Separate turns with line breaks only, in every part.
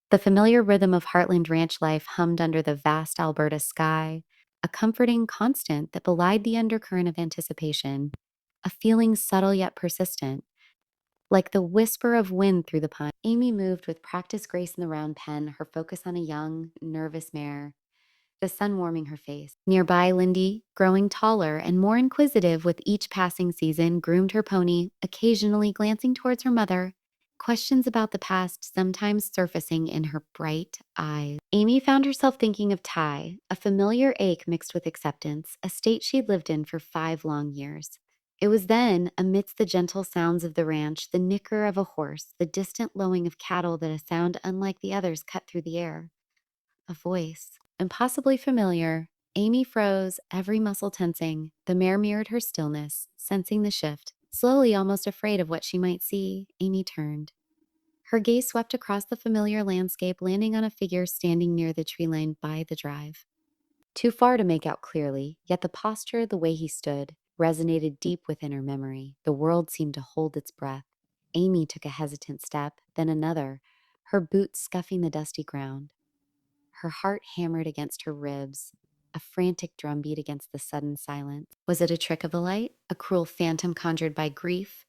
The familiar rhythm of Heartland ranch life hummed under the vast Alberta sky, a comforting constant that belied the undercurrent of anticipation, a feeling subtle yet persistent, like the whisper of wind through the pine. Amy moved with practiced grace in the round pen, her focus on a young, nervous mare, the sun warming her face. Nearby, Lindy, growing taller and more inquisitive with each passing season, groomed her pony, occasionally glancing towards her mother, questions about the past sometimes surfacing in her bright eyes. Amy found herself thinking of Ty, a familiar ache mixed with acceptance, a state she'd lived in for 5 long years. It was then, amidst the gentle sounds of the ranch, the nicker of a horse, the distant lowing of cattle, that a sound unlike the others cut through the air. A voice. Impossibly familiar, Amy froze, every muscle tensing. The mare mirrored her stillness, sensing the shift. Slowly, almost afraid of what she might see, Amy turned. Her gaze swept across the familiar landscape, landing on a figure standing near the tree line by the drive. Too far to make out clearly, yet the posture, the way he stood, resonated deep within her memory. The world seemed to hold its breath. Amy took a hesitant step, then another, her boots scuffing the dusty ground. Her heart hammered against her ribs, a frantic drumbeat against the sudden silence. Was it a trick of the light, a cruel phantom conjured by grief?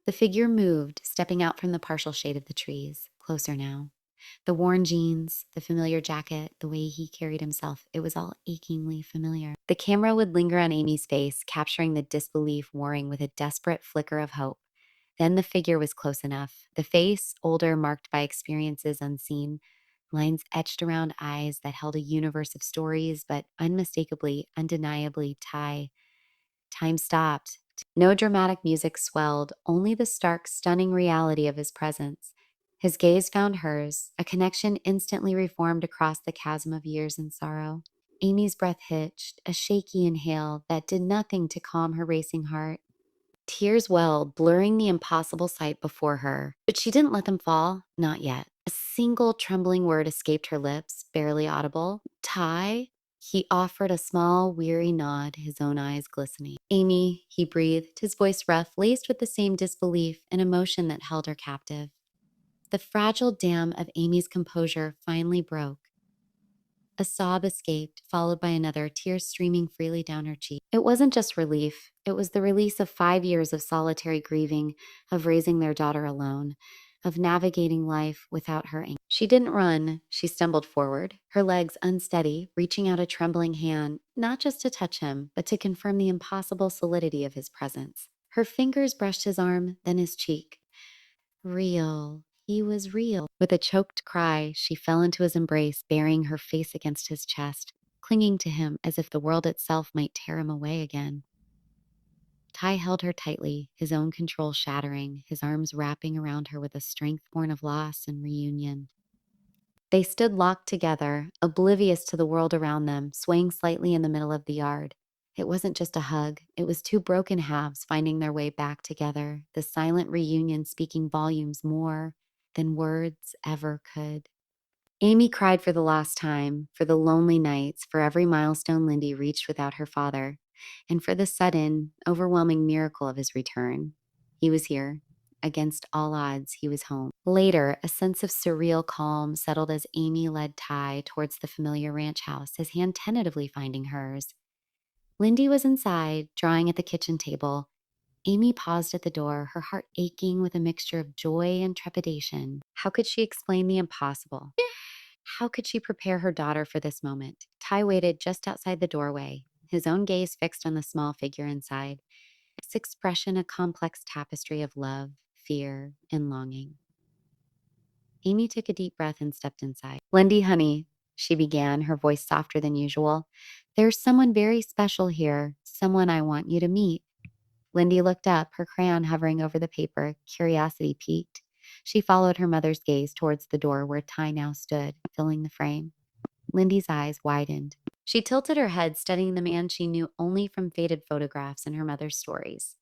The figure moved, stepping out from the partial shade of the trees, closer now. The worn jeans, the familiar jacket, the way he carried himself, it was all achingly familiar. The camera would linger on Amy's face, capturing the disbelief warring with a desperate flicker of hope. Then the figure was close enough. The face, older, marked by experiences unseen, lines etched around eyes that held a universe of stories, but unmistakably, undeniably, time stopped. No dramatic music swelled, only the stark, stunning reality of his presence. His gaze found hers, a connection instantly reformed across the chasm of years and sorrow. Amy's breath hitched, a shaky inhale that did nothing to calm her racing heart. Tears welled, blurring the impossible sight before her. But she didn't let them fall, not yet. A single trembling word escaped her lips, barely audible. Ty? He offered a small, weary nod, his own eyes glistening. Amy, he breathed, his voice rough, laced with the same disbelief and emotion that held her captive. The fragile dam of Amy's composure finally broke. A sob escaped, followed by another, tears streaming freely down her cheek. It wasn't just relief. It was the release of 5 years of solitary grieving, of raising their daughter alone, of navigating life without her anger. She didn't run. She stumbled forward, her legs unsteady, reaching out a trembling hand, not just to touch him, but to confirm the impossible solidity of his presence. Her fingers brushed his arm, then his cheek. Real. He was real. With a choked cry, she fell into his embrace, burying her face against his chest, clinging to him as if the world itself might tear him away again. Ty held her tightly, his own control shattering, his arms wrapping around her with a strength born of loss and reunion. They stood locked together, oblivious to the world around them, swaying slightly in the middle of the yard. It wasn't just a hug. It was 2 broken halves finding their way back together, the silent reunion speaking volumes more than words ever could. Amy cried for the last time, for the lonely nights, for every milestone Lindy reached without her father, and for the sudden, overwhelming miracle of his return. He was here. Against all odds, he was home. Later, a sense of surreal calm settled as Amy led Ty towards the familiar ranch house, his hand tentatively finding hers. Lindy was inside, drawing at the kitchen table. Amy paused at the door, her heart aching with a mixture of joy and trepidation. How could she explain the impossible? How could she prepare her daughter for this moment? Ty waited just outside the doorway, his own gaze fixed on the small figure inside, its expression a complex tapestry of love, fear, and longing. Amy took a deep breath and stepped inside. Lindy, honey, she began, her voice softer than usual. There's someone very special here, someone I want you to meet. Lindy looked up, her crayon hovering over the paper, curiosity piqued. She followed her mother's gaze towards the door where Ty now stood, filling the frame. Lindy's eyes widened. She tilted her head, studying the man she knew only from faded photographs and her mother's stories.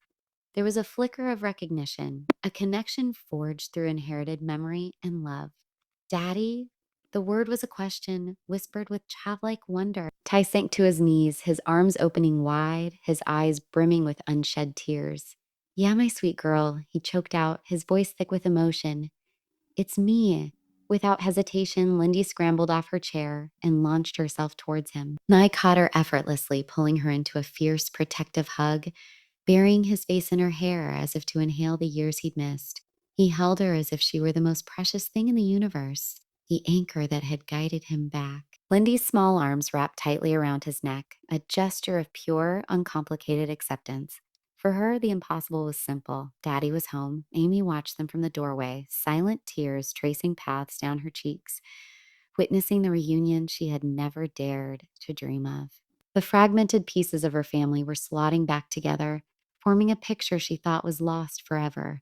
There was a flicker of recognition, a connection forged through inherited memory and love. Daddy? The word was a question, whispered with childlike wonder. Ty sank to his knees, his arms opening wide, his eyes brimming with unshed tears. Yeah, my sweet girl, he choked out, his voice thick with emotion. It's me. Without hesitation, Lindy scrambled off her chair and launched herself towards him. Nye caught her effortlessly, pulling her into a fierce, protective hug, burying his face in her hair as if to inhale the years he'd missed. He held her as if she were the most precious thing in the universe, the anchor that had guided him back. Lindy's small arms wrapped tightly around his neck, a gesture of pure, uncomplicated acceptance. For her, the impossible was simple. Daddy was home. Amy watched them from the doorway, silent tears tracing paths down her cheeks, witnessing the reunion she had never dared to dream of. The fragmented pieces of her family were slotting back together, forming a picture she thought was lost forever.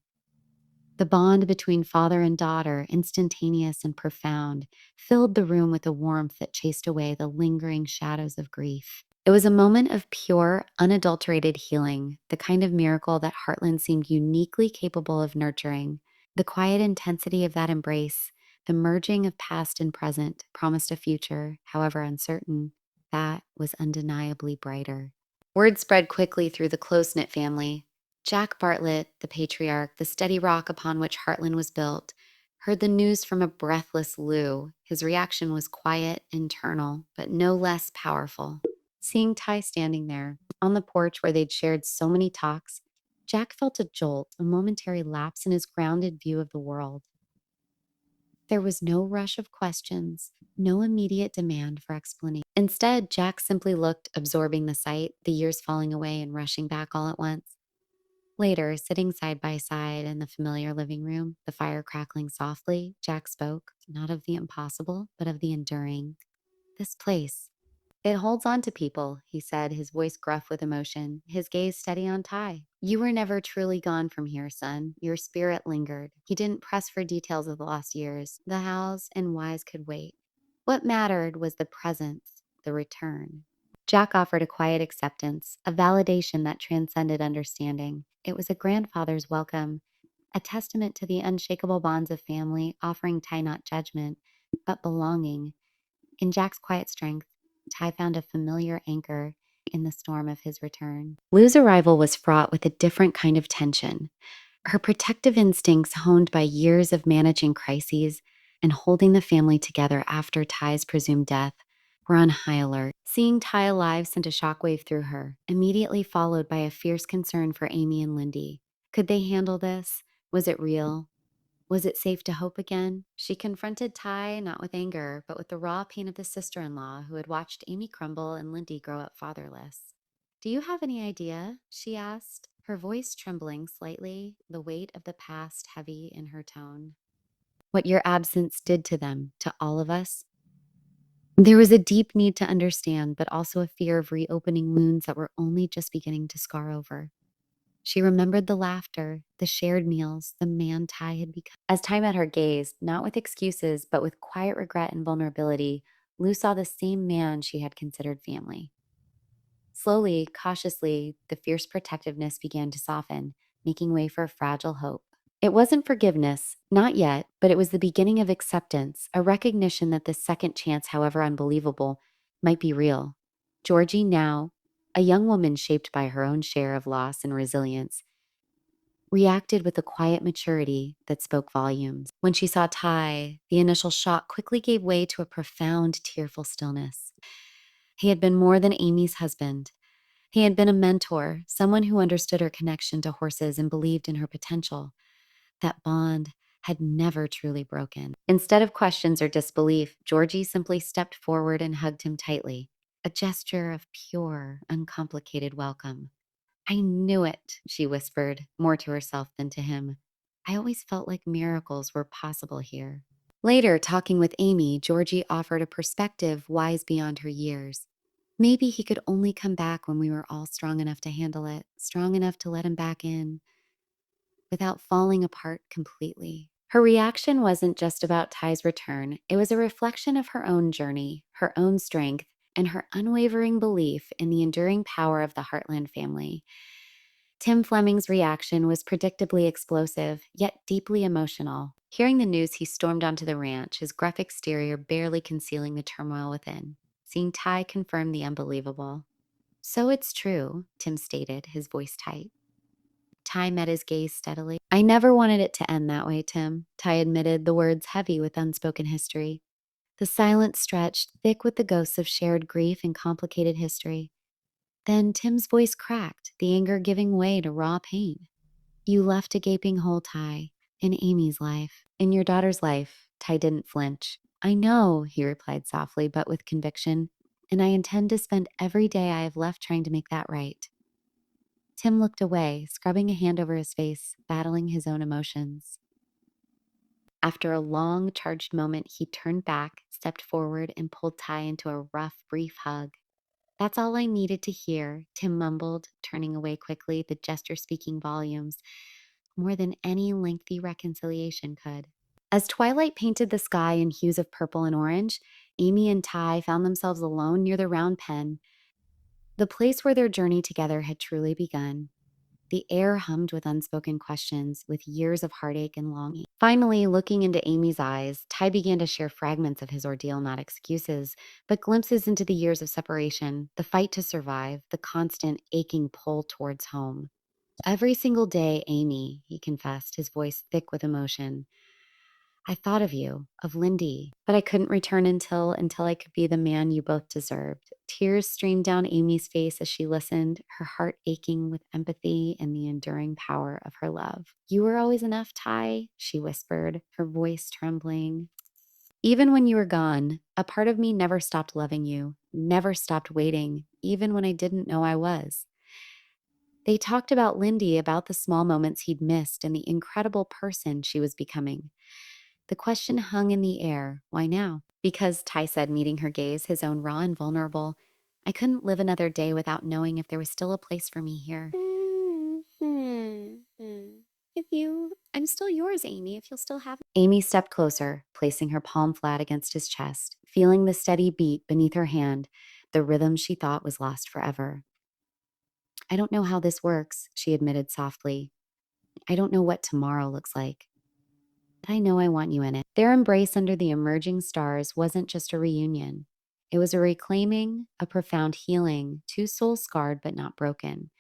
The bond between father and daughter, instantaneous and profound, filled the room with a warmth that chased away the lingering shadows of grief. It was a moment of pure, unadulterated healing, the kind of miracle that Heartland seemed uniquely capable of nurturing. The quiet intensity of that embrace, the merging of past and present, promised a future, however uncertain, that was undeniably brighter. Word spread quickly through the close-knit family. Jack Bartlett, the patriarch, the steady rock upon which Heartland was built, heard the news from a breathless Lou. His reaction was quiet, internal, but no less powerful. Seeing Ty standing there, on the porch where they'd shared so many talks, Jack felt a jolt, a momentary lapse in his grounded view of the world. There was no rush of questions, no immediate demand for explanation. Instead, Jack simply looked, absorbing the sight, the years falling away and rushing back all at once. Later, sitting side by side in the familiar living room, the fire crackling softly, Jack spoke, not of the impossible, but of the enduring. This place, it holds on to people, he said, his voice gruff with emotion, his gaze steady on Ty. You were never truly gone from here, son. Your spirit lingered. He didn't press for details of the lost years. The hows and whys could wait. What mattered was the presence, the return. Jack offered a quiet acceptance, a validation that transcended understanding. It was a grandfather's welcome, a testament to the unshakable bonds of family, offering Ty not judgment, but belonging. In Jack's quiet strength, Ty found a familiar anchor in the storm of his return. Lou's arrival was fraught with a different kind of tension. Her protective instincts, honed by years of managing crises and holding the family together after Ty's presumed death, were on high alert. Seeing Ty alive sent a shockwave through her, immediately followed by a fierce concern for Amy and Lindy. Could they handle this? Was it real? Was it safe to hope again? She confronted Ty not with anger, but with the raw pain of the sister-in-law who had watched Amy crumble and Lindy grow up fatherless. Do you have any idea? She asked, her voice trembling slightly, the weight of the past heavy in her tone. What your absence did to them, to all of us? There was a deep need to understand, but also a fear of reopening wounds that were only just beginning to scar over. She remembered the laughter, the shared meals, the man Ty had become. As Ty met her gaze, not with excuses, but with quiet regret and vulnerability, Lou saw the same man she had considered family. Slowly, cautiously, the fierce protectiveness began to soften, making way for a fragile hope. It wasn't forgiveness, not yet, but it was the beginning of acceptance, a recognition that this second chance, however unbelievable, might be real. Georgie now, a young woman shaped by her own share of loss and resilience, reacted with a quiet maturity that spoke volumes. When she saw Ty, the initial shock quickly gave way to a profound, tearful stillness. He had been more than Amy's husband. He had been a mentor, someone who understood her connection to horses and believed in her potential. That bond had never truly broken. Instead of questions or disbelief, Georgie simply stepped forward and hugged him tightly, a gesture of pure, uncomplicated welcome. I knew it, she whispered, more to herself than to him. I always felt like miracles were possible here. Later, talking with Amy, Georgie offered a perspective wise beyond her years. Maybe he could only come back when we were all strong enough to handle it, strong enough to let him back in, without falling apart completely. Her reaction wasn't just about Ty's return. It was a reflection of her own journey, her own strength, and her unwavering belief in the enduring power of the Heartland family. Tim Fleming's reaction was predictably explosive, yet deeply emotional. Hearing the news, he stormed onto the ranch, his gruff exterior barely concealing the turmoil within. Seeing Ty confirmed the unbelievable. So it's true, Tim stated, his voice tight. Ty met his gaze steadily. I never wanted it to end that way, Tim, Ty admitted, the words heavy with unspoken history. The silence stretched, thick with the ghosts of shared grief and complicated history. Then Tim's voice cracked, the anger giving way to raw pain. You left a gaping hole, Ty, in Amy's life. In your daughter's life. Ty didn't flinch. I know, he replied softly, but with conviction, and I intend to spend every day I have left trying to make that right. Tim looked away, scrubbing a hand over his face, battling his own emotions. After a long, charged moment, he turned back, stepped forward, and pulled Ty into a rough, brief hug. That's all I needed to hear, Tim mumbled, turning away quickly, the gesture speaking volumes, more than any lengthy reconciliation could. As twilight painted the sky in hues of purple and orange, Amy and Ty found themselves alone near the round pen, the place where their journey together had truly begun. The air hummed with unspoken questions, with years of heartache and longing. Finally, looking into Amy's eyes, Ty began to share fragments of his ordeal, not excuses, but glimpses into the years of separation, the fight to survive, the constant aching pull towards home. Every single day, Amy, he confessed, his voice thick with emotion, I thought of you, of Lindy, but I couldn't return until I could be the man you both deserved. Tears streamed down Amy's face as she listened, her heart aching with empathy and the enduring power of her love. You were always enough, Ty, she whispered, her voice trembling. Even when you were gone, a part of me never stopped loving you, never stopped waiting, even when I didn't know I was. They talked about Lindy, about the small moments he'd missed and the incredible person she was becoming. The question hung in the air. Why now? Because, Ty said, meeting her gaze, his own raw and vulnerable, I couldn't live another day without knowing if there was still a place for me here. I'm still yours, Amy, if you'll still have me. Amy stepped closer, placing her palm flat against his chest, feeling the steady beat beneath her hand, the rhythm she thought was lost forever. I don't know how this works, she admitted softly. I don't know what tomorrow looks like. But I know I want you in it. Their embrace under the emerging stars wasn't just a reunion. It was a reclaiming, a profound healing, two souls scarred but not broken,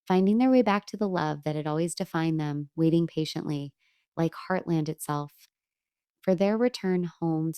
finding their way back to the love that had always defined them, waiting patiently, like Heartland itself, for their return home